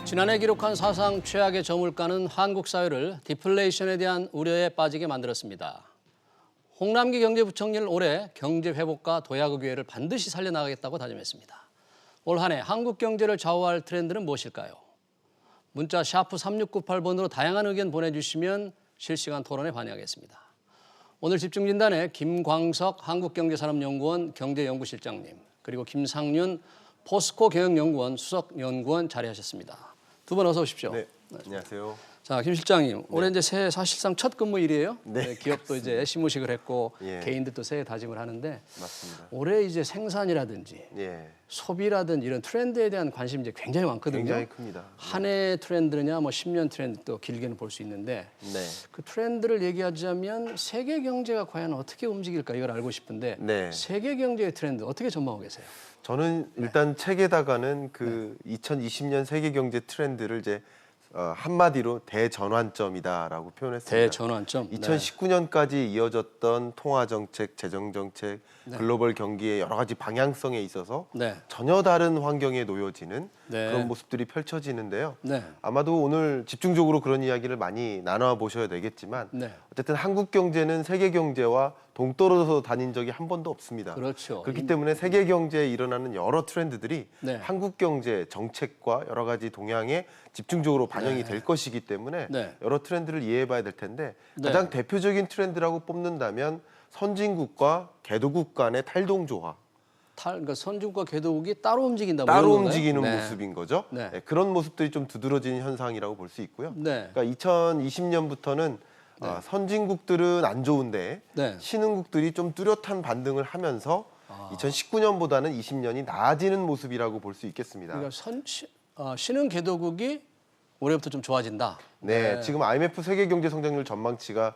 지난해 기록한 사상 최악의 저물가는 한국 사회를 디플레이션에 대한 우려에 빠지게 만들었습니다. 홍남기 경제부총리는 올해 경제 회복과 도약의 기회를 반드시 살려나가겠다고 다짐했습니다. 올 한 해 한국 경제를 좌우할 트렌드는 무엇일까요? 문자 샤프 3698번으로 다양한 의견 보내주시면 실시간 토론에 관여하겠습니다. 오늘 집중진단에 김광석 한국경제산업연구원 경제연구실장님, 그리고 김상윤 포스코 경영연구원 수석연구원 자리하셨습니다. 두 분 어서 오십시오. 네, 안녕하세요. 자, 김 실장님, 올해 이제 새해 사실상 첫 근무일이에요. 네, 기업도 이제 시무식을 했고 예. 개인들도 새해 다짐을 하는데 맞습니다. 올해 이제 생산이라든지 예, 소비라든지 이런 트렌드에 대한 관심이 이제 굉장히 많거든요. 굉장히 큽니다. 한 해 트렌드냐, 뭐 10년 트렌드 또 길게는 볼 수 있는데 네, 그 트렌드를 얘기하자면 세계 경제가 과연 어떻게 움직일까 이걸 알고 싶은데 네. 세계 경제의 트렌드 어떻게 전망하고 계세요? 저는 일단 책에다가는 그 2020년 세계 경제 트렌드를 이제 한마디로 대전환점이다라고 표현했습니다. 대전환점. 2019년까지 이어졌던 통화 정책, 재정 정책, 네. 글로벌 경기의 여러 가지 방향성에 있어서 네. 전혀 다른 환경에 놓여지는 네. 그런 모습들이 펼쳐지는데요. 네. 아마도 오늘 집중적으로 그런 이야기를 많이 나눠 보셔야 되겠지만 네. 어쨌든 한국 경제는 세계 경제와 동떨어져서 다닌 적이 한 번도 없습니다. 그렇죠. 그렇기 때문에 세계 경제에 일어나는 여러 트렌드들이 네. 한국 경제 정책과 여러 가지 동향에 집중적으로 반영이 될 것이기 때문에 네. 여러 트렌드를 이해해 봐야 될 텐데 네. 가장 대표적인 트렌드라고 뽑는다면 선진국과 개도국 간의 탈동조화, 그러니까 선진국과 개도국이 따로 움직인다. 뭐 따로 이런 건가요? 움직이는 네. 모습인 거죠. 네. 네, 그런 모습들이 좀 두드러지는 현상이라고 볼 수 있고요. 네. 그러니까 2020년부터는 선진국들은 안 좋은데 네. 신흥국들이 좀 뚜렷한 반등을 하면서 2019년보다는 20년이 나아지는 모습이라고 볼 수 있겠습니다. 그러니까 신흥 개도국이 올해부터 좀 좋아진다. 네, 지금 IMF 세계 경제 성장률 전망치가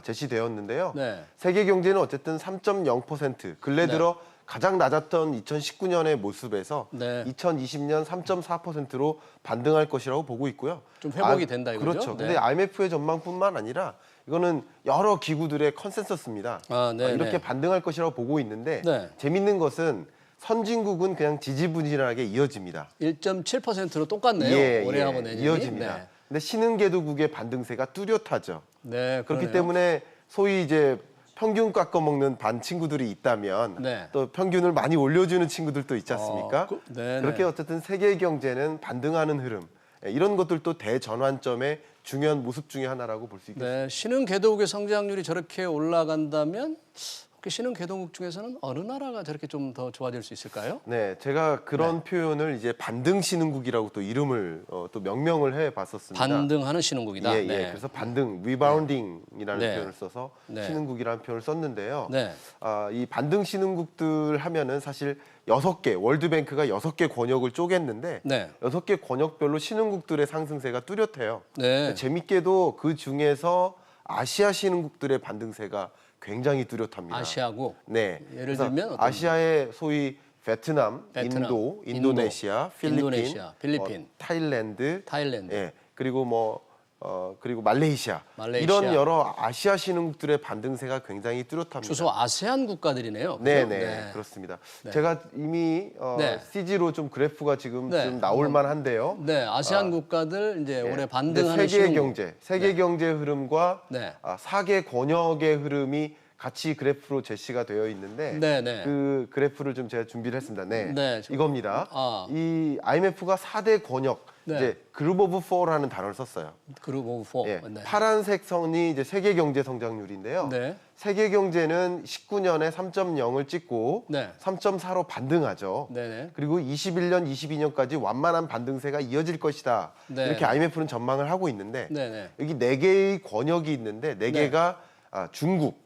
제시되었는데요. 네. 세계 경제는 어쨌든 3.0% 근래 들어 가장 낮았던 2019년의 모습에서 네. 2020년 3.4%로 반등할 것이라고 보고 있고요. 좀 회복이 된다 이거죠? 그렇죠. 네. 근데 IMF의 전망뿐만 아니라 이거는 여러 기구들의 컨센서스입니다. 네, 이렇게 네. 반등할 것이라고 보고 있는데 네. 재밌는 것은 선진국은 그냥 지지부진하게 이어집니다. 1.7%로 똑같네요. 올해하고 내년이. 이어집니다. 네. 근데 신흥개도국의 반등세가 뚜렷하죠. 네, 그렇기 그러네요. 때문에 소위 이제 평균 깎아먹는 반 친구들이 있다면 네. 또 평균을 많이 올려주는 친구들도 있지 않습니까? 네네. 그렇게 어쨌든 세계 경제는 반등하는 흐름, 이런 것들도 대전환점의 중요한 모습 중에 하나라고 볼 수 있겠습니다. 네, 신흥 개도국의 성장률이 저렇게 올라간다면 혹시 신흥 개도국 중에서는 어느 나라가 저렇게 좀 더 좋아질 수 있을까요? 네, 제가 그런 표현을 이제 반등 신흥국이라고 또 이름을 또 명명을 해봤었습니다. 반등하는 신흥국이다. 예, 예. 네. 그래서 반등, 리바운딩이라는 네. 표현을 써서 네. 신흥국이라는 표현을 썼는데요. 네. 이 반등 신흥국들 하면은 사실 6개, 월드뱅크가 6개 권역을 쪼갰는데 네. 6개 권역별로 신흥국들의 상승세가 뚜렷해요. 네. 재밌게도 그 중에서 아시아 신흥국들의 반등세가 굉장히 뚜렷합니다. 아시아국. 네. 예를 그래서 들면 어떤 아시아의 소위 베트남, 베트남, 인도네시아, 인도네시아, 필리핀, 타일랜드, 타일랜드. 예, 그리고 그리고 말레이시아. 말레이시아. 이런 여러 아시아 신흥국들의 반등세가 굉장히 뚜렷합니다. 주로 아세안 국가들이네요. 그죠? 네, 그렇습니다. 제가 이미 네. CG로 좀 그래프가 지금 네. 좀 나올 만한데요. 네, 아세안 국가들 이제 올해 네, 반등하는 세계 신흥국. 경제, 세계 경제 흐름과 네. 4개 권역의 흐름이 같이 그래프로 제시가 되어 있는데 네, 네. 그 그래프를 좀 제가 준비를 했습니다. 네, 네, 이겁니다. 아. 이 IMF가 4대 권역, 네. 이제 그룹 오브 4라는 단어를 썼어요. 그룹 오브 4. 예, 네. 파란색 선이 이제 세계 경제 성장률인데요. 네. 세계 경제는 19년에 3.0을 찍고 네. 3.4로 반등하죠. 네네. 그리고 21년, 22년까지 완만한 반등세가 이어질 것이다. 네. 이렇게 IMF는 전망을 하고 있는데 네네. 여기 4개의 권역이 있는데 4개가 중국,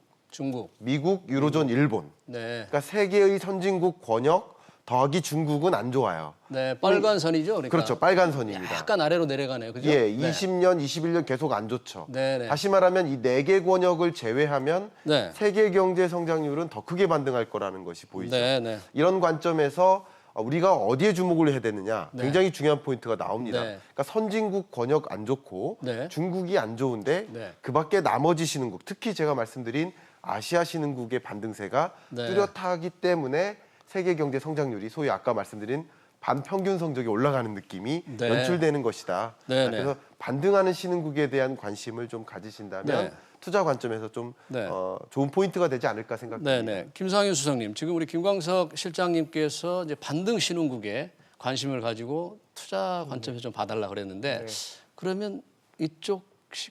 미국, 유로존, 일본. 네. 그러니까 3개의 선진국 권역 더하기 중국은 안 좋아요. 네, 빨간 선이죠. 그러니까 그렇죠. 빨간 선입니다. 약간 아래로 내려가네요. 그죠? 예, 네. 20년, 21년 계속 안 좋죠. 네네. 다시 말하면 이 4개 권역을 제외하면 네. 세계 경제 성장률은 더 크게 반등할 거라는 것이 보이죠. 네네. 이런 관점에서 우리가 어디에 주목을 해야 되느냐 굉장히 중요한 포인트가 나옵니다. 네. 그러니까 선진국 권역 안 좋고 네. 중국이 안 좋은데 네. 그밖에 나머지 신흥국, 특히 제가 말씀드린 아시아 신흥국의 반등세가 네. 뚜렷하기 때문에 세계 경제 성장률이 소위 아까 말씀드린 반평균 성적이 올라가는 느낌이 네. 연출되는 것이다. 네, 네. 그래서 반등하는 신흥국에 대한 관심을 좀 가지신다면 네. 투자 관점에서 좀 네. 좋은 포인트가 되지 않을까 생각합니다. 네네. 김상현 수석님, 지금 우리 김광석 실장님께서 이제 반등 신흥국에 관심을 가지고 투자 관점에서 좀 봐달라 그랬는데 그러면 이쪽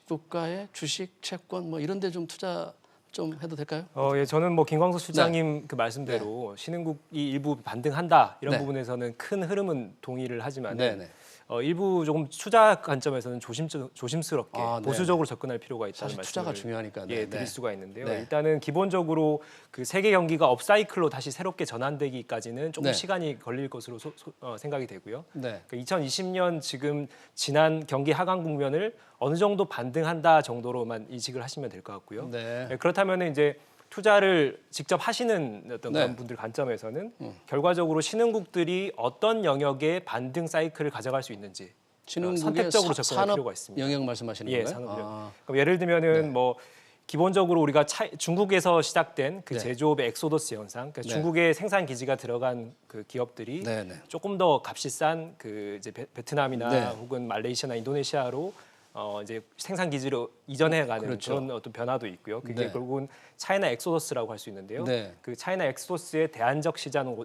국가의 주식, 채권 뭐 이런 데 좀 투자 좀 해도 될까요? 예, 저는 뭐 김광석 실장님 그 말씀대로 신흥국이 일부 반등한다 이런 네. 부분에서는 큰 흐름은 동의를 하지만 네네. 일부 조금 투자 관점에서는 조심스럽게 아, 네. 보수적으로 접근할 필요가 있다는 사실 말씀을 투자가 중요하니까. 예, 드릴 수가 있는데요. 네. 일단은 기본적으로 그 세계 경기가 업사이클로 다시 새롭게 전환되기까지는 조금 네. 시간이 걸릴 것으로 생각이 되고요. 네. 2020년 지금 지난 경기 하강 국면을 어느 정도 반등한다 정도로만 인식을 하시면 될 것 같고요. 네. 그렇다면 이제 투자를 직접 하시는 어떤 네. 그런 분들 관점에서는 결과적으로 신흥국들이 어떤 영역의 반등 사이클을 가져갈 수 있는지 신흥국의 선택적으로 접근할 산업 필요가 있습니다. 영역 말씀하시는 예, 거예요? 산업 영역. 아, 그럼 예를 들면은 뭐 기본적으로 우리가 중국에서 시작된 그 네. 제조업의 엑소더스 현상, 그러니까 네. 중국에 생산 기지가 들어간 그 기업들이 네, 네. 조금 더 값이 싼 그 이제 베트남이나 네. 혹은 말레이시아나 인도네시아로 이제 생산 기지로 이전해가는 그렇죠. 그런 어떤 변화도 있고요. 그게 네. 결국은 차이나 엑소더스라고 할 수 있는데요. 네. 그 차이나 엑소더스의 대안적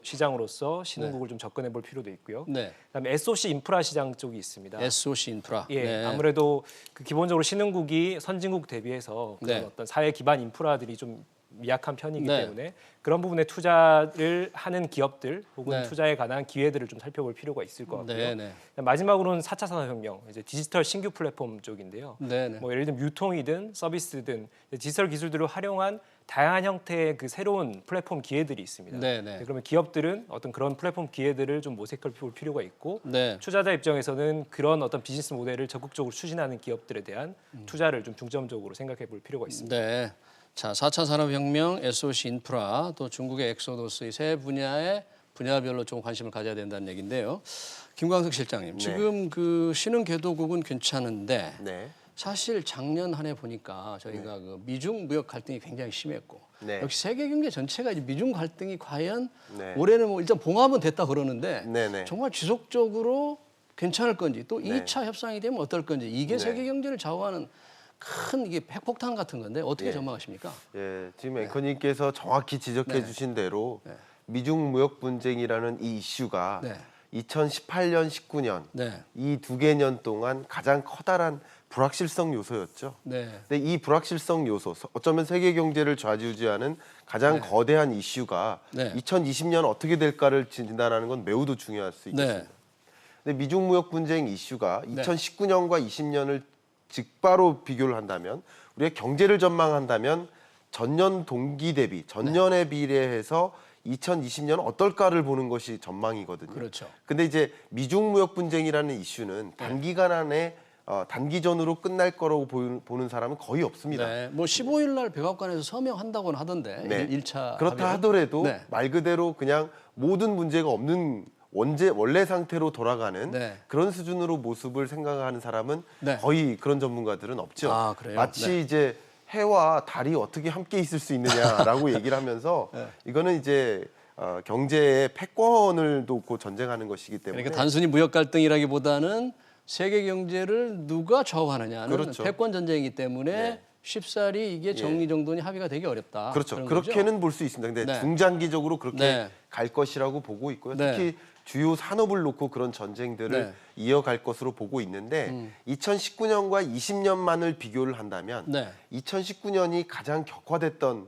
시장으로서 신흥국을 좀 접근해 볼 필요도 있고요. 네. 그다음에 SOC 인프라 시장 쪽이 있습니다. SOC 인프라. 예, 네. 아무래도 그 기본적으로 신흥국이 선진국 대비해서 그런 네. 어떤 사회 기반 인프라들이 좀 미약한 편이기 네. 때문에 그런 부분에 투자를 하는 기업들 혹은 네. 투자에 관한 기회들을 좀 살펴볼 필요가 있을 것 같고요. 네, 네. 마지막으로는 4차 산업혁명, 이제 디지털 신규 플랫폼 쪽인데요. 네, 네. 뭐 예를 들면 유통이든 서비스든 디지털 기술들을 활용한 다양한 형태의 그 새로운 플랫폼 기회들이 있습니다. 네, 네. 그러면 기업들은 어떤 그런 플랫폼 기회들을 좀 모색해 볼 필요가 있고 네. 투자자 입장에서는 그런 어떤 비즈니스 모델을 적극적으로 추진하는 기업들에 대한 투자를 좀 중점적으로 생각해 볼 필요가 있습니다. 네. 자, 4차 산업혁명, SOC 인프라, 또 중국의 엑소더스 이 세 분야의 분야별로 좀 관심을 가져야 된다는 얘기인데요. 김광석 실장님, 네. 지금 그 신흥 궤도국은 괜찮은데 네. 사실 작년 한 해 보니까 저희가 그 미중 무역 갈등이 굉장히 심했고 네. 역시 세계 경제 전체가 이제 미중 갈등이 과연 네. 올해는 뭐 일단 봉합은 됐다 그러는데 네, 네. 정말 지속적으로 괜찮을 건지 또 네. 2차 협상이 되면 어떨 건지 이게 네. 세계 경제를 좌우하는 큰 이게 핵폭탄 같은 건데 어떻게 예. 전망하십니까? 예, 지금 앵커님께서 정확히 지적해 네. 주신 대로 네. 미중 무역 분쟁이라는 이 이슈가 네. 2018년, 19년 네. 이 두 개 년 동안 가장 커다란 불확실성 요소였죠. 네. 근데 이 불확실성 요소, 어쩌면 세계 경제를 좌지우지하는 가장 거대한 이슈가 네. 2020년 어떻게 될까를 진단하는 건 매우도 중요할 수 있겠습니다. 네. 근데 미중 무역 분쟁 이슈가 네. 2019년과 20년을 직바로 비교를 한다면 우리의 경제를 전망한다면 전년 동기 대비 전년에 비례해서 2020년 어떨까를 보는 것이 전망이거든요. 그렇죠. 근데 이제 미중 무역 분쟁이라는 이슈는 단기간 안에 단기전으로 끝날 거라고 보는 사람은 거의 없습니다. 네. 뭐 15일 날 백악관에서 서명한다고는 하던데 네. 1차 그렇다 하더라도 네. 말 그대로 그냥 모든 문제가 없는 원래 상태로 돌아가는 네. 그런 수준으로 모습을 생각하는 사람은 네. 거의 그런 전문가들은 없죠. 아, 그래요? 마치 네. 이제 해와 달이 어떻게 함께 있을 수 있느냐라고 얘기를 하면서 네. 이거는 이제 경제의 패권을 놓고 전쟁하는 것이기 때문에 그러니까 단순히 무역 갈등이라기보다는 세계 경제를 누가 좌우하느냐는 그렇죠. 패권 전쟁이기 때문에 네. 쉽사리 이게 정리정돈이 합의가 되기 어렵다. 그렇죠. 그런 그렇게는 거죠? 볼 수 있습니다. 근데 네. 중장기적으로 그렇게 네. 갈 것이라고 보고 있고요. 네. 특히 주요 산업을 놓고 그런 전쟁들을 네. 이어갈 것으로 보고 있는데 2019년과 20년만을 비교를 한다면 네. 2019년이 가장 격화됐던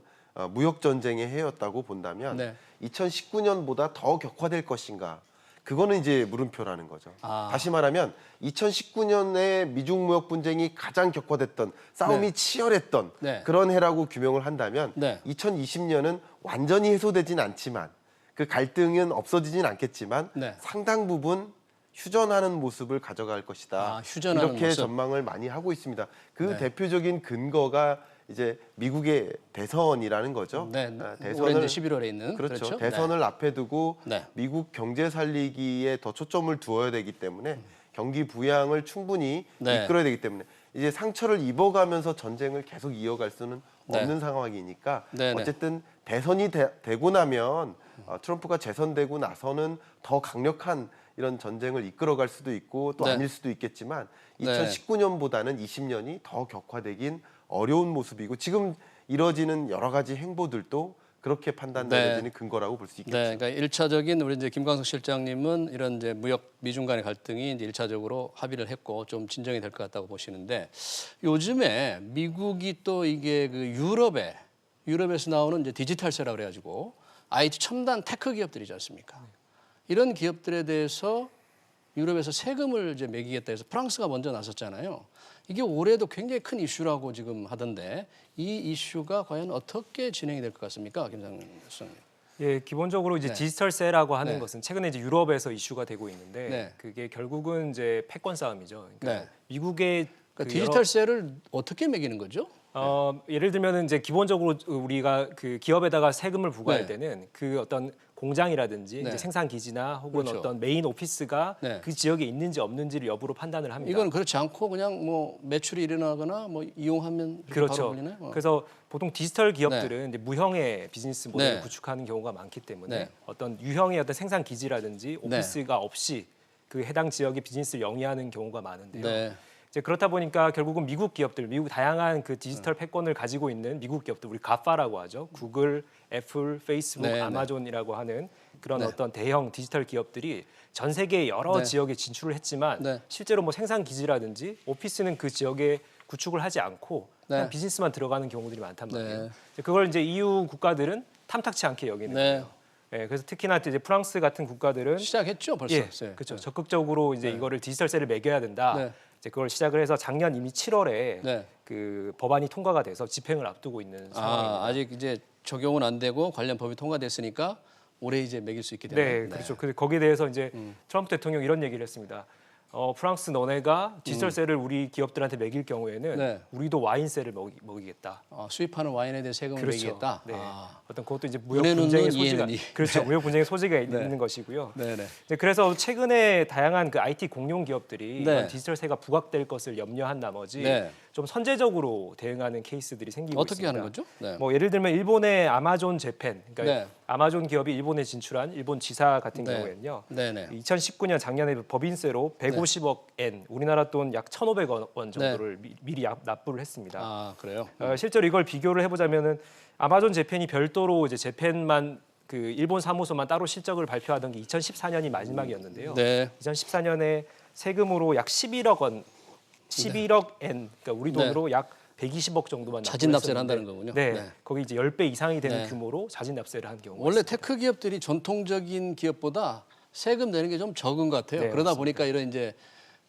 무역 전쟁의 해였다고 본다면 네. 2019년보다 더 격화될 것인가? 그거는 이제 물음표라는 거죠. 아. 다시 말하면 2019년에 미중 무역 분쟁이 가장 격화됐던 싸움이 네. 치열했던 네. 그런 해라고 규명을 한다면 네. 2020년은 완전히 해소되진 않지만 그 갈등은 없어지진 않겠지만 네. 상당 부분 휴전하는 모습을 가져갈 것이다. 아, 휴전하는 이렇게 모습. 전망을 많이 하고 있습니다. 그 네. 대표적인 근거가 이제 미국의 대선이라는 거죠. 네. 대선을 올해 이제 11월에 있는 그렇죠. 네. 대선을 앞에 두고 네. 미국 경제 살리기에 더 초점을 두어야 되기 때문에 경기 부양을 충분히 네. 이끌어야 되기 때문에 이제 상처를 입어가면서 전쟁을 계속 이어갈 수는 네. 없는 상황이니까 네, 네. 어쨌든 대선이 되고 나면 트럼프가 재선되고 나서는 더 강력한 이런 전쟁을 이끌어갈 수도 있고 또 네. 아닐 수도 있겠지만 네. 2019년보다는 20년이 더 격화되긴 어려운 모습이고 지금 이뤄지는 여러 가지 행보들도 그렇게 판단 네. 내려지는 근거라고 볼 수 있겠죠. 네, 그러니까 일차적인 우리 이제 김광석 실장님은 이런 이제 무역 미중 간의 갈등이 이제 일차적으로 합의를 했고 좀 진정이 될 것 같다고 보시는데 요즘에 미국이 또 이게 그 유럽에서 나오는 이제 디지털세라고 그래가지고 IT 첨단 테크 기업들이지 않습니까? 이런 기업들에 대해서 유럽에서 세금을 이제 매기겠다 해서 프랑스가 먼저 나섰잖아요. 이게 올해도 굉장히 큰 이슈라고 지금 하던데 이 이슈가 과연 어떻게 진행이 될 것 같습니까, 김상민 교수님? 예, 기본적으로 이제 네. 디지털세라고 하는 네. 것은 최근에 이제 유럽에서 이슈가 되고 있는데 네. 그게 결국은 이제 패권 싸움이죠. 그러니까 네. 미국의 그러니까 그 디지털세를 어떻게 매기는 거죠? 예를 들면은 이제 기본적으로 우리가 그 기업에다가 세금을 부과할 네. 때는 그 어떤 공장이라든지 네. 이제 생산 기지나 혹은 그렇죠. 어떤 메인 오피스가 네. 그 지역에 있는지 없는지를 여부로 판단을 합니다. 이건 그렇지 않고 그냥 뭐 매출이 일어나거나 뭐 이용하면 이렇게 바로 그렇죠. 걸리나요? 그래서 보통 디지털 기업들은 이제 무형의 비즈니스 모델을 네. 구축하는 경우가 많기 때문에 네. 어떤 유형의 어떤 생산 기지라든지 오피스가 없이 그 해당 지역의 비즈니스를 영위하는 경우가 많은데요. 네. 이제 그렇다 보니까 결국은 미국 기업들, 미국 다양한 그 디지털 패권을 가지고 있는 미국 기업들, 우리 가파라고 하죠. 구글, 애플, 페이스북, 네, 네. 아마존이라고 하는 그런 네. 어떤 대형 디지털 기업들이 전 세계 여러 네. 지역에 진출을 했지만 네. 실제로 뭐 생산 기지라든지 오피스는 그 지역에 구축을 하지 않고 그냥 네. 비즈니스만 들어가는 경우들이 많단 말이에요. 네. 그걸 이제 EU 국가들은 탐탁치 않게 여기는 네. 거예요. 예, 그래서 특히나 이제 프랑스 같은 국가들은 시작했죠 벌써. 예, 네. 그렇죠. 적극적으로 이제 이거를 디지털세를 매겨야 된다. 네. 이제 그걸 시작을 해서 작년 이미 7월에 네. 그 법안이 통과가 돼서 집행을 앞두고 있는 상황입니다. 아직 이제 적용은 안 되고 관련 법이 통과됐으니까 올해 이제 매길 수 있게 네, 되네요. 그렇죠. 거기에 대해서 이제 트럼프 대통령 이런 얘기를 했습니다. 프랑스 너네가 디지털세를 우리 기업들한테 매길 경우에는 네. 우리도 와인세를 먹이겠다. 수입하는 와인에 대해 세금을 그렇죠. 매기겠다. 네. 아. 어떤 그것도 이제 무역 눈에는 분쟁의 눈, 소지가 이해는 이. 그렇죠. 무역 분쟁의 소지가 네. 있는 것이고요. 네네. 네, 그래서 최근에 다양한 그 IT 공룡 기업들이 네. 이런 디지털세가 부각될 것을 염려한 나머지 네. 좀 선제적으로 대응하는 케이스들이 생기고 어떻게 있습니다. 하는 거죠? 네. 뭐 예를 들면 일본의 아마존 재팬, 그러니까 네. 아마존 기업이 일본에 진출한 일본 지사 같은 네. 경우에는요. 네네. 2019년 작년에 법인세로 150억 엔, 우리나라 돈 약 1,500원 정도를 미리 납부를 했습니다. 아 그래요? 실제로 이걸 비교를 해보자면은 아마존 재팬이 별도로 이제 재팬만 그 일본 사무소만 따로 실적을 발표하던 게 2014년이 마지막이었는데요. 네. 2014년에 세금으로 약 11억 엔, 그러니까 우리 돈으로 약 120억 정도만 자진 납세를 납부를 한다는 거군요. 네, 네. 거기 이제 10배 이상이 되는 네. 규모로 자진 납세를 한 경우가 원래 있습니다. 테크 기업들이 전통적인 기업보다 세금 내는 게 좀 적은 것 같아요. 네, 그러다 맞습니다. 보니까 이런 이제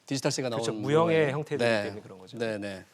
디지털세가 나오는 그렇죠. 무형의 거예요. 형태이기 때문에 그런 거죠. 네, 네.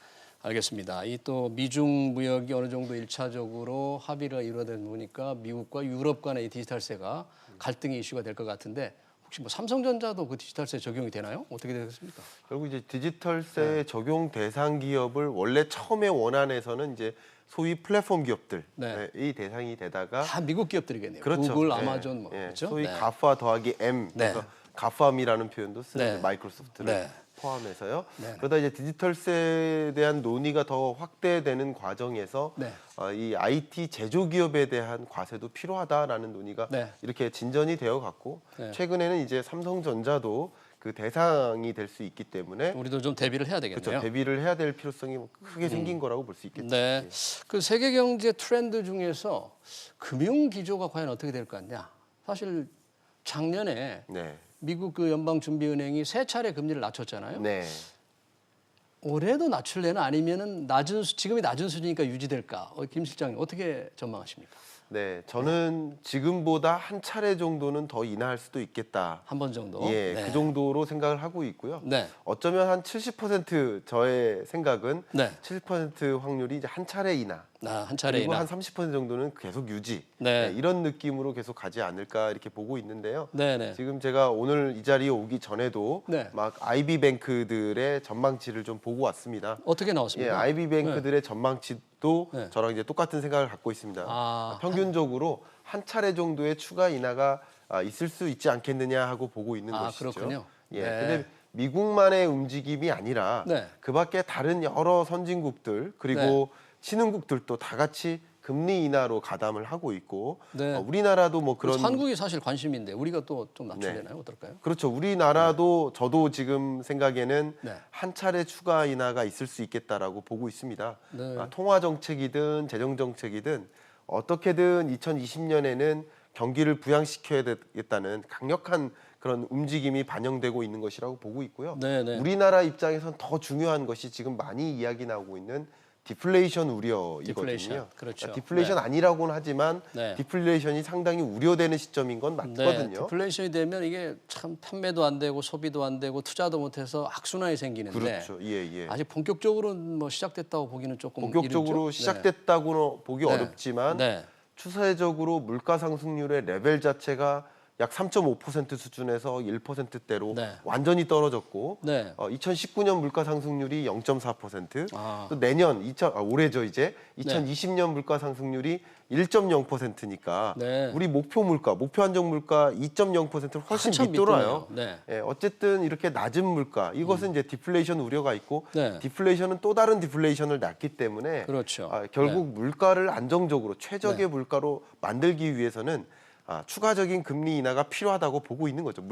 알겠습니다. 이 또 미중 무역이 어느 정도 일차적으로 합의가 이루어지다 보니까 미국과 유럽 간의 이 디지털세가 갈등의 이슈가 될 것 같은데 혹시 뭐 삼성전자도 그 디지털세 적용이 되나요? 어떻게 되겠습니까? 결국 이제 디지털세 적용 대상 기업을 원래 처음에 원안에서는 이제 소위 플랫폼 기업들이 네. 대상이 되다가 다 미국 기업들이겠네요. 그렇죠. 구글, 예, 아마존 뭐 예. 그렇죠? 소위 네. 가파 더하기 M 그래서 네. 가팜이라는 표현도 쓰는 네. 마이크로소프트를 네. 포함해서요. 네. 그러다 이제 디지털세에 대한 논의가 더 확대되는 과정에서 네. 이 IT 제조 기업에 대한 과세도 필요하다라는 논의가 네. 이렇게 진전이 되어 갔고 네. 최근에는 이제 삼성전자도 그 대상이 될 수 있기 때문에 우리도 좀 대비를 해야 되겠네요. 그렇죠. 대비를 해야 될 필요성이 크게 생긴 거라고 볼 수 있겠죠. 네. 예. 그 세계 경제 트렌드 중에서 금융 기조가 과연 어떻게 될 것 같냐? 사실 작년에 네. 미국 그 연방준비은행이 세 차례 금리를 낮췄잖아요. 네. 올해도 낮출래나 아니면은 지금이 낮은 수준이니까 유지될까? 김 실장님 어떻게 전망하십니까? 네. 저는 지금보다 한 차례 정도는 더 인하할 수도 있겠다. 한 번 정도. 예, 네. 그 정도로 생각을 하고 있고요. 네. 어쩌면 한 70% 저의 생각은 네. 70% 확률이 이제 한 차례 인하. 한 차례 그리고 이나. 한 30% 정도는 계속 유지. 네. 이런 느낌으로 계속 가지 않을까 이렇게 보고 있는데요. 네네. 지금 제가 오늘 이 자리에 오기 전에도 네. 막 IB뱅크들의 전망치를 좀 보고 왔습니다. 어떻게 예, 나왔습니까? IB뱅크들의 전망치도 네. 저랑 이제 똑같은 생각을 갖고 있습니다. 아, 평균적으로 한 차례 정도의 추가 인하가 있을 수 있지 않겠느냐 하고 보고 있는 것이죠. 그렇군요. 예, 네. 근데 미국만의 움직임이 아니라 네. 그밖에 다른 여러 선진국들 그리고 신흥국들도 다 같이 금리 인하로 가담을 하고 있고 네. 우리나라도 뭐 그런 한국이 사실 관심인데 우리가 또 좀 낮춰야 네. 되나요? 어떨까요? 그렇죠. 우리나라도 저도 지금 생각에는 네. 한 차례 추가 인하가 있을 수 있겠다라고 보고 있습니다. 네. 통화 정책이든 재정 정책이든 어떻게든 2020년에는 경기를 부양시켜야 되겠다는 강력한 그런 움직임이 반영되고 있는 것이라고 보고 있고요. 네, 네. 우리나라 입장에선 더 중요한 것이 지금 많이 이야기 나오고 있는 디플레이션 우려이거든요. 디플레이션, 그렇죠. 디플레이션 네. 아니라고는 하지만 네. 디플레이션이 상당히 우려되는 시점인 건 맞거든요. 네, 디플레이션이 되면 이게 참 판매도 안 되고 소비도 안 되고 투자도 못해서 악순환이 생기는데 그렇죠. 예. 아직 본격적으로는 뭐 시작됐다고 보기는 조금 본격적으로 이르죠? 시작됐다고는 보기 네. 어렵지만 네. 추세적으로 물가 상승률의 레벨 자체가 약 3.5% 수준에서 1%대로 네. 완전히 떨어졌고 네. 2019년 물가 상승률이 0.4%, 아. 또 내년 올해죠 이제 2020년 물가 상승률이 1.0%니까 네. 우리 목표 물가, 목표 안정 물가 2.0%를 훨씬 한참 밑돌아요. 밑도네요. 네. 예, 어쨌든 이렇게 낮은 물가 이것은 이제 디플레이션 우려가 있고 네. 디플레이션은 또 다른 디플레이션을 낳기 때문에 그렇죠. 결국 물가를 안정적으로 최적의 네. 물가로 만들기 위해서는 추가적인 금리 인하가 필요하다고 보고 있는 거죠.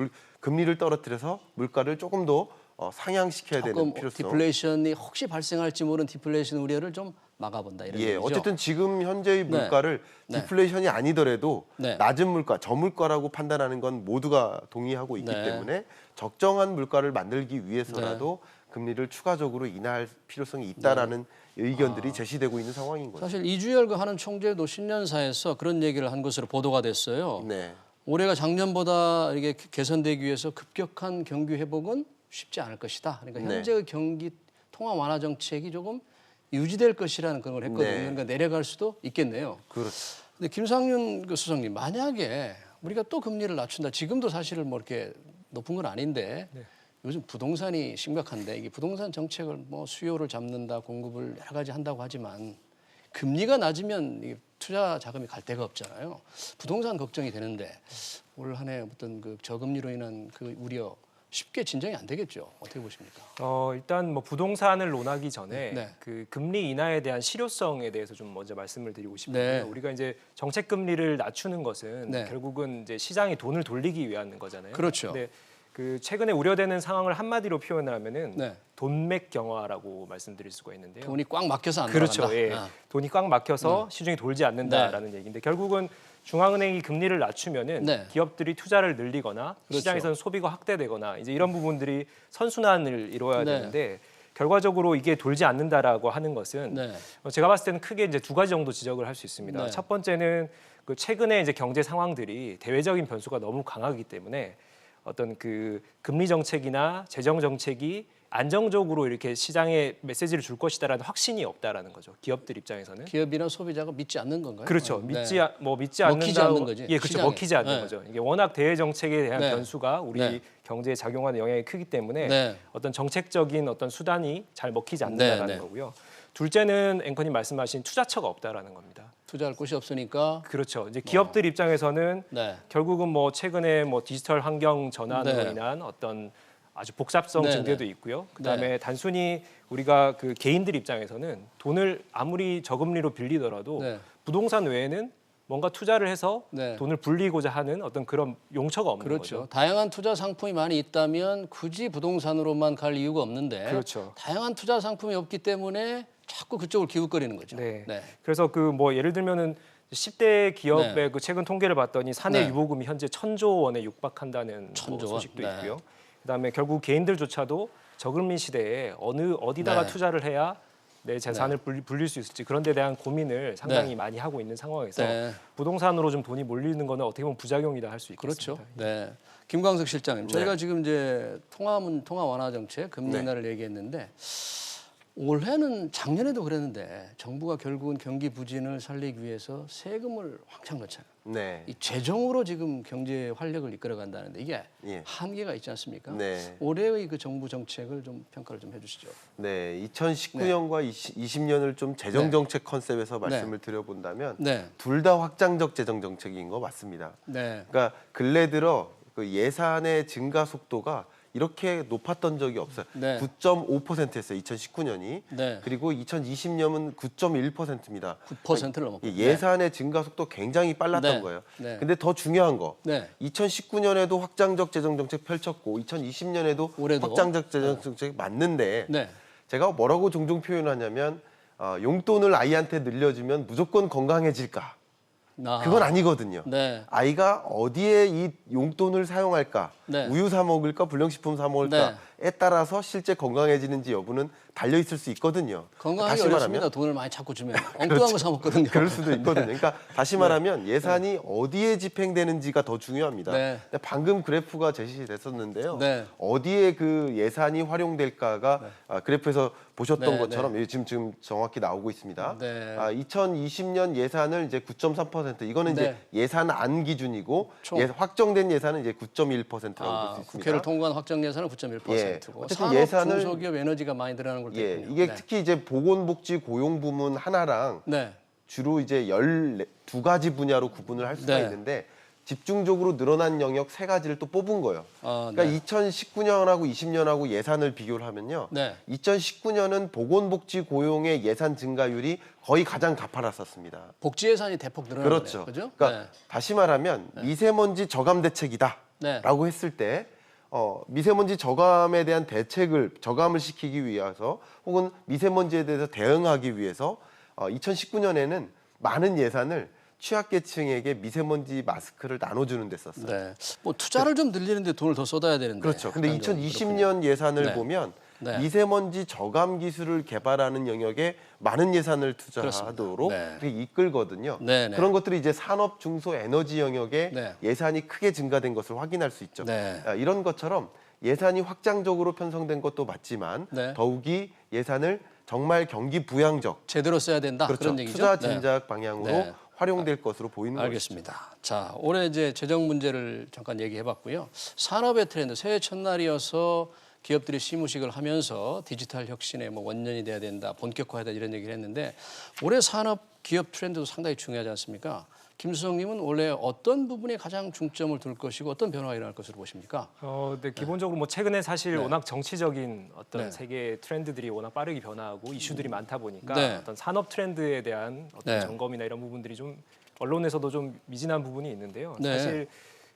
금리를 떨어뜨려서 물가를 조금 더 상향시켜야 되는 조금 필요성. 디플레이션이 혹시 발생할지 모르는 디플레이션 우려를 좀 막아본다 이런 예, 얘기죠. 어쨌든 지금 현재의 네. 물가를 네. 디플레이션이 아니더라도 네. 낮은 물가, 저물가라고 판단하는 건 모두가 동의하고 있기 네. 때문에 적정한 물가를 만들기 위해서라도 금리를 추가적으로 인하할 필요성이 있다라는 의견들이 제시되고 있는 상황인 거죠. 사실 이주열 그 하는 총재도 신년사에서 그런 얘기를 한 것으로 보도가 됐어요. 네. 올해가 작년보다 이게 개선되기 위해서 급격한 경기 회복은 쉽지 않을 것이다. 그러니까 네. 현재의 경기 통화 완화 정책이 조금 유지될 것이라는 그런 걸 했거든요. 네. 그러니까 내려갈 수도 있겠네요. 그렇죠. 근데 김상윤 그 수석님, 만약에 우리가 또 금리를 낮춘다. 지금도 사실은 뭐 이렇게 높은 건 아닌데 요즘 부동산이 심각한데 이게 부동산 정책을 뭐 수요를 잡는다, 공급을 여러 가지 한다고 하지만 금리가 낮으면 이게 투자 자금이 갈 데가 없잖아요. 부동산 걱정이 되는데 올 한 해 어떤 그 저금리로 인한 그 우려 쉽게 진정이 안 되겠죠. 어떻게 보십니까? 일단 뭐 부동산을 논하기 전에 네. 그 금리 인하에 대한 실효성에 대해서 좀 먼저 말씀을 드리고 싶은데요. 네. 우리가 이제 정책 금리를 낮추는 것은 네. 결국은 이제 시장이 돈을 돌리기 위한 거잖아요. 그렇죠. 근데 그 최근에 우려되는 상황을 한마디로 표현을 하면은 네. 돈맥 경화라고 말씀드릴 수가 있는데요. 돈이 꽉 막혀서 안 그렇죠. 들어간다. 예. 아. 돈이 꽉 막혀서 시중이 돌지 않는다라는 얘기인데 결국은 중앙은행이 금리를 낮추면은 네. 기업들이 투자를 늘리거나 그렇죠. 시장에서는 소비가 확대되거나 이제 이런 부분들이 선순환을 이루어야 네. 되는데 결과적으로 이게 돌지 않는다라고 하는 것은 네. 제가 봤을 때는 크게 이제 두 가지 정도 지적을 할 수 있습니다. 네. 첫 번째는 그 최근에 이제 경제 상황들이 대외적인 변수가 너무 강하기 때문에 어떤 그 금리 정책이나 재정 정책이 안정적으로 이렇게 시장에 메시지를 줄 것이다라는 확신이 없다라는 거죠. 기업들 입장에서는. 기업이나 소비자가 믿지 않는 건가요? 그렇죠. 네. 믿지 먹히지 않는다. 않는 거지, 예, 그렇죠. 시장에. 먹히지 않는 네. 거죠. 이게 워낙 대외 정책에 대한 네. 변수가 우리 네. 경제에 작용하는 영향이 크기 때문에 네. 어떤 정책적인 어떤 수단이 잘 먹히지 않는다라는 네, 네. 거고요. 둘째는 앵커님 말씀하신 투자처가 없다라는 겁니다. 투자할 곳이 없으니까 그렇죠. 이제 기업들 입장에서는 네. 결국은 뭐 최근에 뭐 디지털 환경 전환으로 네. 인한 어떤 아주 복잡성 네, 증대도 네. 있고요. 그다음에 단순히 우리가 그 개인들 입장에서는 돈을 아무리 저금리로 빌리더라도 네. 부동산 외에는 뭔가 투자를 해서 네. 돈을 불리고자 하는 어떤 그런 용처가 없는 그렇죠. 거죠. 다양한 투자 상품이 많이 있다면 굳이 부동산으로만 갈 이유가 없는데 그렇죠. 다양한 투자 상품이 없기 때문에 자꾸 그쪽을 기웃거리는 거죠. 네. 네. 그래서 그 뭐 예를 들면은 10대 기업의 네. 그 최근 통계를 봤더니 사내 네. 유보금이 현재 1,000조 원에 육박한다는 뭐 1,000조 원. 소식도 네. 있고요. 그다음에 결국 개인들조차도 저금리 시대에 어디다가 네. 투자를 해야 내 재산을 불릴 수 있을지 그런 데 대한 고민을 상당히 네. 많이 하고 있는 상황에서 네. 부동산으로 좀 돈이 몰리는 거는 어떻게 보면 부작용이다 할 수 있겠습니다. 그렇죠. 네. 김광석 실장님, 저희가 네. 지금 이제 통화 완화 정책, 금리 네. 인하를 얘기했는데 올해는 작년에도 그랬는데 정부가 결국은 경기 부진을 살리기 위해서 세금을 왕창 넣잖아요. 네. 이 재정으로 지금 경제 활력을 이끌어간다는데 이게 예. 한계가 있지 않습니까? 네. 올해의 그 정부 정책을 좀 평가를 좀 해주시죠. 네, 2019년과 20년을 좀 재정 정책 컨셉에서 네. 말씀을 드려본다면 네, 둘 다 확장적 재정 정책인 거 맞습니다. 네, 그러니까 근래 들어 그 예산의 증가 속도가 이렇게 높았던 적이 없어요. 네. 9.5%였어요. 2019년이. 네. 그리고 2020년은 9.1%입니다. 9%를 넘었고. 예산의 증가 속도 굉장히 빨랐던 네. 거예요. 네. 근데 더 중요한 거. 네. 2019년에도 확장적 재정 정책 펼쳤고 2020년에도 올해도? 확장적 재정 정책 맞는데 네. 제가 뭐라고 종종 표현하냐면 용돈을 아이한테 늘려주면 무조건 건강해질까? 아. 그건 아니거든요. 네. 아이가 어디에 이 용돈을 사용할까? 네. 우유 사 먹을까? 불량식품 사 먹을까?에 따라서 실제 건강해지는지 여부는 달려 있을 수 있거든요. 건강하기 다시 어렵습니다. 말하면 돈을 많이 자꾸 주면 엉뚱한 거 사 먹거든요. 그럴 수도 있거든요. 그러니까 다시 말하면 예산이 어디에 집행되는지가 더 중요합니다. 네. 근데 방금 그래프가 제시됐었는데요. 네. 어디에 그 예산이 활용될까가 그래프에서 보셨던 네, 것처럼 지금 정확히 나오고 있습니다. 네. 2020년 예산을 이제 9.3% 이거는 네. 이제 예산 안 기준이고 총. 확정된 예산은 이제 9.1%라고 볼 수 있습니다. 국회를 통과한 확정 예산은 9.1%고 예. 어쨌든 산업 예산을- 중소기업 에너지가 많이 들어가는 걸 예, 때문에 이게 특히 이제 보건복지 고용 부문 하나랑 네. 주로 이제 12가지 분야로 구분을 할 수가 네. 있는데 집중적으로 늘어난 영역 3가지를 또 뽑은 거예요. 그러니까 네. 2019년하고 20년하고 예산을 비교를 하면요. 네. 2019년은 보건복지 고용의 예산 증가율이 거의 가장 가파랐었습니다. 복지 예산이 대폭 늘어난 그렇죠. 거네요. 그죠? 그러니까 네. 다시 말하면 미세먼지 저감 대책이다라고 네. 했을 때 미세먼지 저감에 대한 저감을 시키기 위해서 혹은 미세먼지에 대해서 대응하기 위해서 2019년에는 많은 예산을 취약계층에게 미세먼지 마스크를 나눠주는 데 썼어요. 네. 뭐 투자를 좀 늘리는데 돈을 더 쏟아야 되는데. 그렇죠. 근데 약간 좀 2020년 예산을 네. 보면 네. 미세먼지 저감 기술을 개발하는 영역에 많은 예산을 투자하도록 그렇습니다. 네. 그렇게 이끌거든요. 네, 네. 그런 것들이 이제 산업, 중소, 에너지 영역에 네. 예산이 크게 증가된 것을 확인할 수 있죠. 네. 이런 것처럼 예산이 확장적으로 편성된 것도 맞지만 네. 더욱이 예산을 정말 경기 부양적, 제대로 써야 된다. 그렇죠. 그런 얘기죠. 투자 네. 진작 방향으로 네. 활용될 것으로 보이는 거죠. 알겠습니다. 자, 올해 이제 재정 문제를 잠깐 얘기해봤고요. 산업의 트렌드, 새해 첫날이어서 기업들이 시무식을 하면서 디지털 혁신의 뭐 원년이 돼야 된다, 본격화해야 된다 이런 얘기를 했는데 올해 산업 기업 트렌드도 상당히 중요하지 않습니까? 김수성님은 원래 어떤 부분에 가장 중점을 둘 것이고 어떤 변화가 일어날 것으로 보십니까? 네, 기본적으로 뭐 최근에 사실 네. 워낙 정치적인 어떤 네. 세계 트렌드들이 워낙 빠르게 변화하고 이슈들이 많다 보니까 네. 어떤 산업 트렌드에 대한 어떤 네. 점검이나 이런 부분들이 좀 언론에서도 좀 미진한 부분이 있는데요. 네. 사실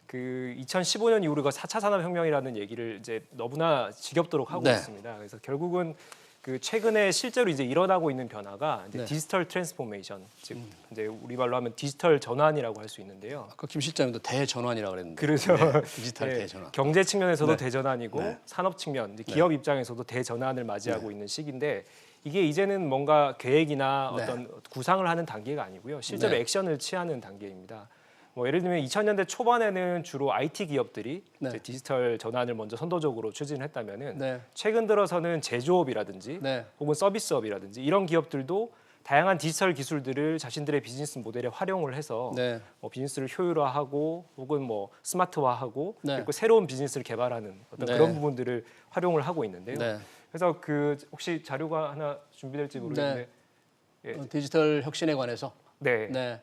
그 2015년 이후로 4차 산업혁명이라는 얘기를 이제 너무나 지겹도록 하고 네. 있습니다. 그래서 결국은 그 최근에 실제로 이제 일어나고 있는 변화가 이제 네. 디지털 트랜스포메이션, 즉 이제 우리 말로 하면 디지털 전환이라고 할 수 있는데요. 아까 김 실장님도 대전환이라고 그랬는데. 그래서 네, 디지털 네, 대전환. 경제 측면에서도 네. 대전환이고 네. 산업 측면, 이제 기업 입장에서도 대전환을 맞이하고 있는 시기인데 이게 이제는 뭔가 계획이나 네. 어떤 구상을 하는 단계가 아니고요. 실제로 네. 액션을 취하는 단계입니다. 뭐 예를 들면 2000년대 초반에는 주로 IT 기업들이 네. 이제 디지털 전환을 먼저 선도적으로 추진을 했다면은 네. 최근 들어서는 제조업이라든지 네. 혹은 서비스업이라든지 이런 기업들도 다양한 디지털 기술들을 자신들의 비즈니스 모델에 활용을 해서 네. 뭐 비즈니스를 효율화하고 혹은 뭐 스마트화하고 네. 그리고 새로운 비즈니스를 개발하는 어떤 네. 그런 부분들을 활용을 하고 있는데요. 네. 그래서 그 혹시 자료가 하나 준비될지 모르겠는데 디지털 혁신에 관해서. 네. 네.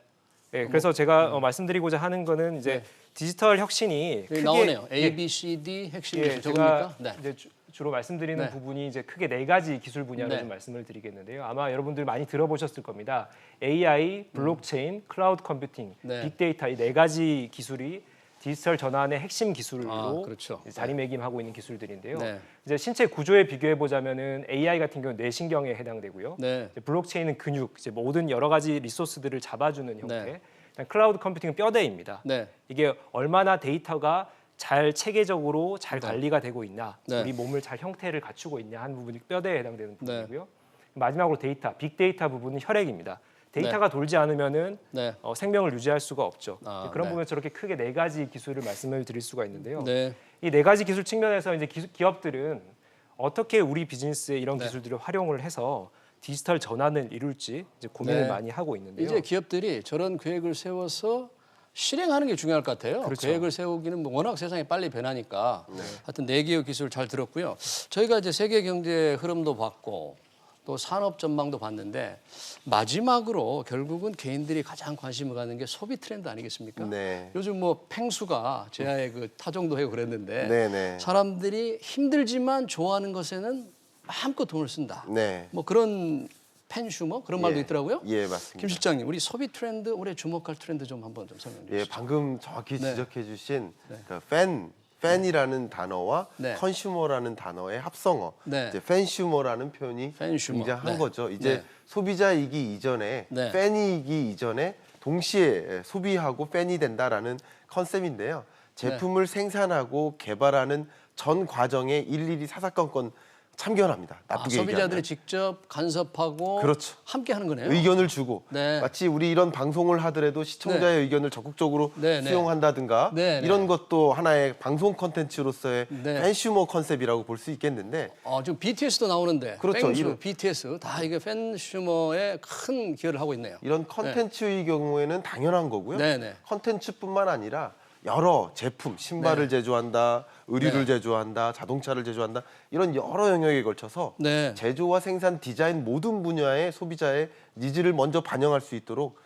네, 그래서 제가 말씀드리고자 하는 거는 이제 네. 디지털 혁신이 여기 나오네요. A, B, C, D 핵심 예, 기술 제가 적입니까? 네. 이제 주로 말씀드리는 네. 부분이 이제 크게 4가지 기술 분야를 네. 좀 말씀을 드리겠는데요. 아마 여러분들 많이 들어보셨을 겁니다. AI, 블록체인, 클라우드 컴퓨팅, 네. 빅데이터 이 4가지 기술이 디지털 전환의 핵심 기술로 아, 그렇죠. 자리매김하고 있는 기술들인데요. 네. 이제 신체 구조에 비교해 보자면은 AI 같은 경우는 뇌신경에 해당되고요. 네. 이제 블록체인은 근육, 이제 모든 여러 가지 리소스들을 잡아주는 형태. 네. 일단 클라우드 컴퓨팅은 뼈대입니다. 네. 이게 얼마나 데이터가 잘 체계적으로 잘 네. 관리가 되고 있냐, 네. 우리 몸을 잘 형태를 갖추고 있냐 하는 부분이 뼈대에 해당되는 네. 부분이고요. 마지막으로 데이터, 빅데이터 부분은 혈액입니다. 데이터가 돌지 않으면은 네. 생명을 유지할 수가 없죠. 아, 그런 네. 부분에서 저렇게 크게 4가지 기술을 말씀을 드릴 수가 있는데요. 네. 이 4가지 기술 측면에서 이제 기업들은 어떻게 우리 비즈니스에 이런 네. 기술들을 활용을 해서 디지털 전환을 이룰지 이제 고민을 네. 많이 하고 있는데요. 이제 기업들이 저런 계획을 세워서 실행하는 게 중요할 것 같아요. 그렇죠. 계획을 세우기는 뭐 워낙 세상이 빨리 변하니까. 하여튼 4개의 기술 잘 들었고요. 저희가 이제 세계 경제 흐름도 봤고 또 산업 전망도 봤는데 마지막으로 결국은 개인들이 가장 관심을 갖는 게 소비 트렌드 아니겠습니까? 네. 요즘 뭐 펭수가 제아의 그 타종도 해고 그랬는데 네네. 사람들이 힘들지만 좋아하는 것에는 마음껏 돈을 쓴다. 네. 뭐 그런 팬슈머 그런 말도 예. 있더라고요. 예, 맞습니다. 김 실장님, 우리 소비 트렌드 올해 주목할 트렌드 좀 한번 좀 설명해 주시죠. 예, 방금 정확히 네. 지적해 주신 네. 그 팬이라는 단어와 네. 컨슈머라는 단어의 합성어, 네. 이제 팬슈머라는 표현이 팬슈머. 등장한 네. 거죠. 이제 네. 소비자이기 이전에 네. 팬이기 이전에 동시에 소비하고 팬이 된다라는 컨셉인데요. 제품을 생산하고 개발하는 전 과정에 일일이 사사건건 참견합니다. 나쁘게 소비자들이 얘기하면. 직접 간섭하고 그렇죠. 함께 하는 거네요. 의견을 주고 네. 마치 우리 이런 방송을 하더라도 시청자의 의견을 적극적으로 네, 네. 수용한다든가 네, 네. 이런 것도 하나의 방송 컨텐츠로서의 네. 팬슈머 컨셉이라고 볼 수 있겠는데 지금 BTS도 나오는데 그렇죠. 펭수, 이런- BTS 다 이게 팬슈머에 큰 기여를 하고 있네요. 이런 컨텐츠의 경우에는 당연한 거고요. 네, 네. 컨텐츠뿐만 아니라 여러 제품, 신발을 제조한다, 의류를 네. 제조한다, 자동차를 제조한다 이런 여러 영역에 걸쳐서 네. 제조와 생산, 디자인 모든 분야의 소비자의 니즈를 먼저 반영할 수 있도록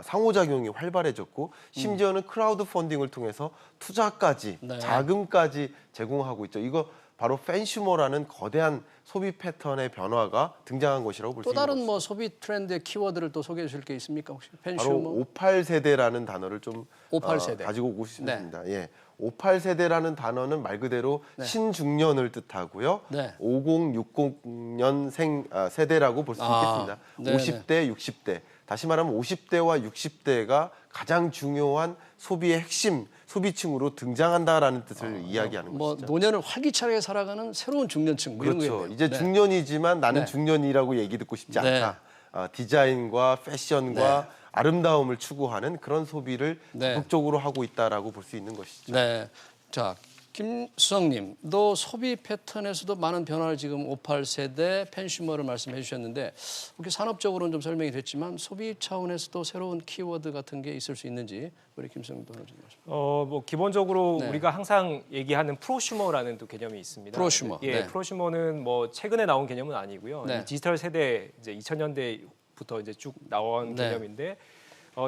상호작용이 활발해졌고 심지어는 크라우드 펀딩을 통해서 투자까지 네. 자금까지 제공하고 있죠. 이거 바로 팬슈머라는 거대한 소비 패턴의 변화가 등장한 것이라고 볼 수 또 있는 다른 것이죠. 뭐 소비 트렌드의 키워드를 또 소개해 주실 게 있습니까? 혹시 바로 팬슈머? 58세대라는 단어를 좀 58세대. 가지고 오고 싶습니다. 예. 58세대라는 단어는 말 그대로 네. 신중년을 뜻하고요. 네. 5060년생 세대라고 볼 수 있겠습니다. 네네. 50대, 60대. 다시 말하면 50대와 60대가 가장 중요한 소비의 핵심 소비층으로 등장한다라는 뜻을 이야기하는 뭐 것이죠. 노년을 활기차게 살아가는 새로운 중년층 뭐 이런 그렇죠. 거겠네요. 이제 네. 중년이지만 나는 네. 중년이라고 얘기 듣고 싶지 네. 않다. 디자인과 패션과 네. 아름다움을 추구하는 그런 소비를 네. 적극적으로 하고 있다라고 볼 수 있는 것이죠. 네. 자, 김수성님, 또 소비 패턴에서도 많은 변화를 지금 58세대 팬슈머를 말씀해 주셨는데 이렇게 산업적으로는 좀 설명이 됐지만 소비 차원에서도 새로운 키워드 같은 게 있을 수 있는지 우리 김수성님도 하나 좀 말씀. 뭐 기본적으로 네. 우리가 항상 얘기하는 프로슈머라는 또 개념이 있습니다. 프로슈머, 예, 네. 프로슈머는 뭐 최근에 나온 개념은 아니고요. 네. 이 디지털 세대 이제 2000년대부터 이제 쭉 나온 네. 개념인데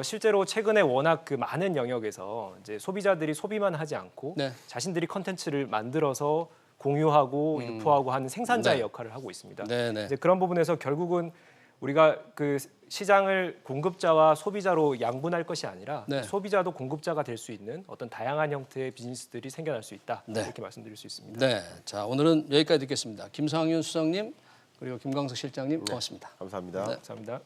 실제로 최근에 워낙 그 많은 영역에서 이제 소비자들이 소비만 하지 않고 네. 자신들이 컨텐츠를 만들어서 공유하고 유포하고 하는 생산자의 네. 역할을 하고 있습니다. 네, 네. 이제 그런 부분에서 결국은 우리가 그 시장을 공급자와 소비자로 양분할 것이 아니라 네. 소비자도 공급자가 될 수 있는 어떤 다양한 형태의 비즈니스들이 생겨날 수 있다. 네. 이렇게 말씀드릴 수 있습니다. 네. 자, 오늘은 여기까지 듣겠습니다. 김상윤 수석님 그리고 김광석 실장님 고맙습니다. 감사합니다. 네. 감사합니다.